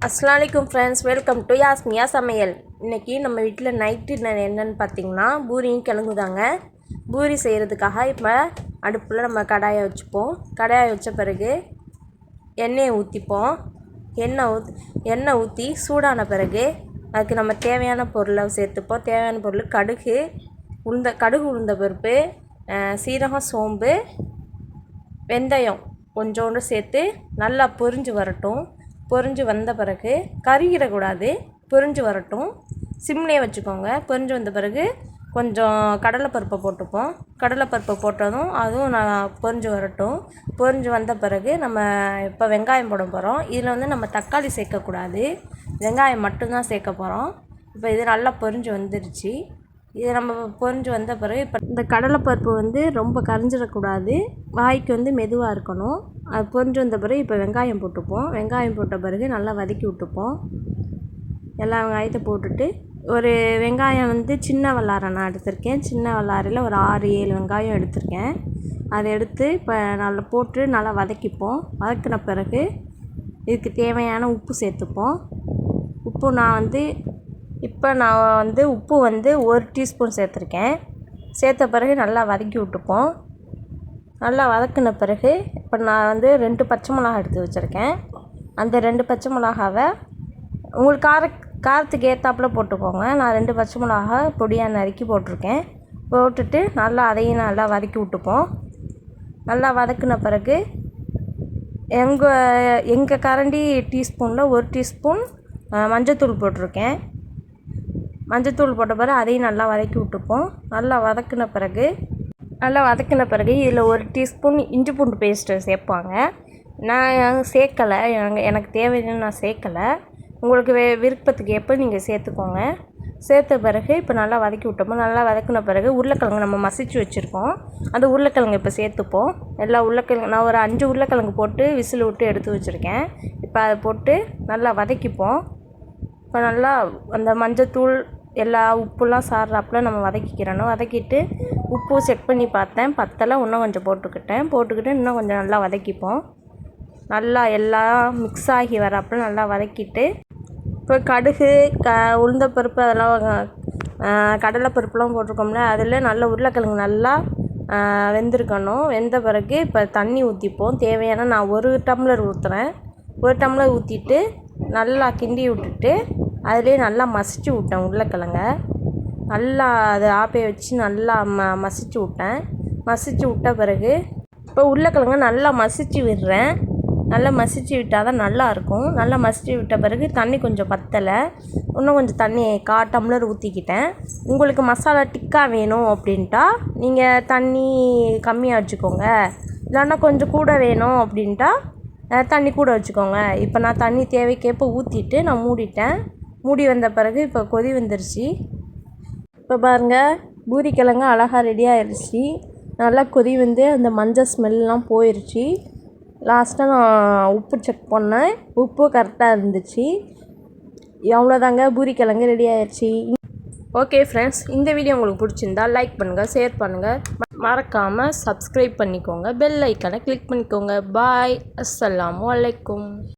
அஸ்ஸலாமுஅலைக்கும் friends, welcome to யாஸ்மியா சமையல். இன்றைக்கி நம்ம வீட்டில் நைட்டு என்னென்னு பார்த்தீங்கன்னா பூரியும் கிழங்குதாங்க. பூரி செய்கிறதுக்காக இப்போ அடுப்பில் நம்ம கடாயை வச்சுப்போம். கடாயை வச்ச பிறகு எண்ணெயை ஊற்றிப்போம். எண்ணெய் ஊற்றி சூடான பிறகு அதுக்கு நம்ம தேவையான பொருளை சேர்த்துப்போம். தேவையான பொருள் கடுகு உளுந்த பருப்பு, சீரகம், சோம்பு, வெந்தயம் கொஞ்சோண்டு சேர்த்து நல்லா பொரிஞ்சு வரட்டும். பொரிஞ்சு வந்த பிறகு கருகிடக்கூடாது, பொரிஞ்சு வரட்டும். சிம்லேயே வச்சுக்கோங்க. பொரிஞ்சு வந்த பிறகு கொஞ்சம் கடலைப்பருப்பை போட்டுப்போம். கடலைப்பருப்பை போட்டதும் அதுவும் பொரிஞ்சு வரட்டும். பொரிஞ்சு வந்த பிறகு நம்ம இப்போ வெங்காயம் போட போகிறோம். இதில் நம்ம தக்காளி சேர்க்கக்கூடாது, வெங்காயம் மட்டும்தான் சேர்க்க போகிறோம். இப்போ இது நல்லா பொரிஞ்சு வந்துருச்சு. இது நம்ம பொரிஞ்சு வந்த பிறகு இப்போ இந்த கடலைப்பருப்பு ரொம்ப கரைஞ்சிடக்கூடாது, வாய்க்கு மெதுவாக இருக்கணும். அது பொரிஞ்சு வந்த பிறகு இப்போ வெங்காயம் போட்டுப்போம். வெங்காயம் போட்ட பிறகு நல்லா வதக்கி விட்டுப்போம். எல்லா வெங்காயத்தை போட்டுட்டு ஒரு வெங்காயம் சின்ன வல்லாரை நான் எடுத்திருக்கேன். சின்ன வல்லாரையில் ஒரு 6-7 வெங்காயம் எடுத்திருக்கேன். அதை எடுத்து இப்போ நல்லா போட்டு நல்லா வதக்கிப்போம். வதக்கின பிறகு இதுக்கு தேவையான உப்பு சேர்த்துப்போம். உப்பு நான் உப்பு 1 டீஸ்பூன் சேர்த்துருக்கேன். சேர்த்த பிறகு நல்லா வதக்கி விட்டுப்போம். நல்லா வதக்கின பிறகு இப்போ நான் 2 பச்சை மிளகா எடுத்து வச்சுருக்கேன். அந்த 2 பச்சை மிளகாவை உங்களுக்கு காரத்துக்கு ஏற்றாப்புல போட்டுக்கோங்க. நான் 2 பச்சை மிளகா பொடியாக நறுக்கி போட்டிருக்கேன். போட்டுட்டு நல்லா அதையும் நல்லா வதக்கி விட்டுப்போம். நல்லா வதக்கின பிறகு எங்கள் கரண்டி டீஸ்பூனில் 1 டீஸ்பூன் மஞ்சத்தூள் போட்டிருக்கேன். மஞ்சத்தூள் போட்ட பிறகு அதையும் நல்லா வதக்கி விட்டுப்போம். நல்லா வதக்கின பிறகு இதில் 1 டீஸ்பூன் இஞ்சி பூண்டு பேஸ்ட்டு சேர்ப்பாங்க. நான் சேர்க்கலை, எனக்கு தேவைன்னு நான் சேர்க்கலை. உங்களுக்கு விருப்பத்துக்கு எப்போ நீங்கள் சேர்த்துக்கோங்க. சேர்த்த பிறகு இப்போ நல்லா வதக்கி விட்டோம். நல்லா வதக்கின பிறகு உருளைக்கிழங்கு நம்ம மசிச்சு வச்சுருக்கோம். அந்த உருளைக்கிழங்கு இப்போ சேர்த்துப்போம். எல்லா உருளைக்கிழங்கு நான் ஒரு 5 உருளைக்கிழங்கு போட்டு விசில் விட்டு எடுத்து வச்சுருக்கேன். இப்போ அதை போட்டு நல்லா வதக்கிப்போம். இப்போ நல்லா அந்த மஞ்சத்தூள் எல்லா உப்புலாம் சாறுறாப்புல நம்ம வதக்கிக்கிறணும். வதக்கிட்டு உப்பு செக் பண்ணி பார்த்தேன், பத்தலை, இன்னும் கொஞ்சம் போட்டுக்கிட்டு இன்னும் கொஞ்சம் நல்லா வதக்கிப்போம். நல்லா எல்லாம் மிக்ஸ் ஆகி வராப்புல நல்லா வதக்கிட்டு இப்போ கடுகு, உளுந்தப்பருப்பு, அதெல்லாம் கடலைப்பருப்புலாம் போட்டிருக்கோம்ல, அதில் நல்லா உருளைக்கிழங்கு நல்லா வெந்திருக்கணும். வெந்த பிறகு இப்போ தண்ணி ஊற்றிப்போம். தேவையான நான் 1 டம்ளர் ஊற்றுறேன். 1 டம்ளர் ஊற்றிட்டு நல்லா கிண்டி விட்டுட்டு அதிலே நல்லா மசிச்சு விட்டேன். உருளைக்கிழங்க நல்லா அதை ஆப்பையை வச்சு நல்லா மசிச்சு விட்டேன். மசிச்சு விட்ட பிறகு இப்போ உருளைக்கிழங்க நல்லா மசிச்சு விடுறேன். நல்லா மசிச்சு விட்டால் தான் நல்லாயிருக்கும். நல்லா மசிச்சு விட்ட பிறகு தண்ணி கொஞ்சம் பத்தலை, இன்னும் கொஞ்சம் தண்ணி 1/4 டம்ளர் ஊற்றிக்கிட்டேன். உங்களுக்கு மசாலா டிக்கா வேணும் அப்படின்ட்டா நீங்கள் தண்ணி கம்மியாக வச்சுக்கோங்க, இல்லைன்னா கொஞ்சம் கூட வேணும் அப்படின்ட்டா தண்ணி கூட வச்சுக்கோங்க. இப்போ நான் தண்ணி தேவைக்கேற்ப ஊற்றிட்டு நான் மூடிட்டேன். மூடி வந்த பிறகு இப்போ கொதி வந்துருச்சு. இப்போ பாருங்கள், பூரிக்கிழங்கு அழகாக ரெடி ஆயிடுச்சு. நல்லா கொதி அந்த மஞ்சள் ஸ்மெல்லாம் போயிடுச்சு. லாஸ்ட்டாக நான் உப்பு செக் பண்ணேன், உப்பு கரெக்டாக இருந்துச்சு. எவ்வளோதாங்க, பூரிக்கிழங்கு ரெடி ஆயிடுச்சு. ஓகே ஃப்ரெண்ட்ஸ், இந்த வீடியோ உங்களுக்கு பிடிச்சிருந்தா லைக் பண்ணுங்கள், ஷேர் பண்ணுங்கள், மறக்காமல் சப்ஸ்கிரைப் பண்ணிக்கோங்க, பெல் ஐக்கானை கிளிக் பண்ணிக்கோங்க. பாய், அஸ்ஸலாமு அலைக்கும்.